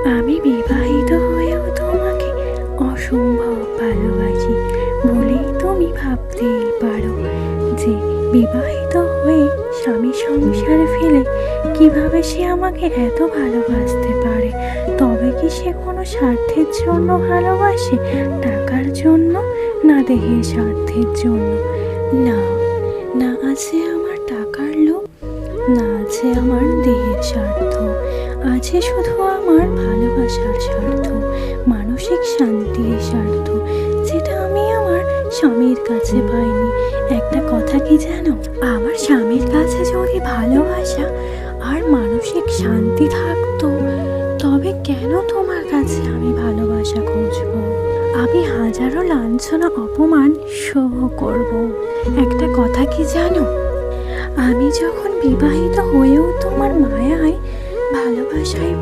আমি বিবাহিত হয়েও তোমাকে অসম্ভব ভালোবাসি বলেই তুমি ভাবতেই পারো যে বিবাহিত হয়ে স্বামী সংসার ফেলে কিভাবে সে আমাকে এত ভালোবাসতে পারে। তবে কি সে কোনো স্বার্থের জন্য ভালোবাসে, টাকার জন্য, না দেহের স্বার্থের জন্য? না, না আছে আমার টাকার লোভ, না আছে আমার দেহের স্বার্থ, আছে শুধু আমার ভালোবাসার স্বার্থ, মানসিক শান্তির স্বার্থ, যেটা আমি আমার স্বামীর কাছে পাইনি। একটা কথা কি জানো, আমার স্বামীর কাছে যদি ভালোবাসা আর মানসিক শান্তি থাকতো, তবে কেন তোমার কাছে আমি ভালোবাসা খুঁজবো? আমি হাজারো লাঞ্ছনা অপমান সহ করব। একটা কথা কি জানো, আমি যখন বিবাহিত হয়েও তোমার মায়ায় ভালোবাসায়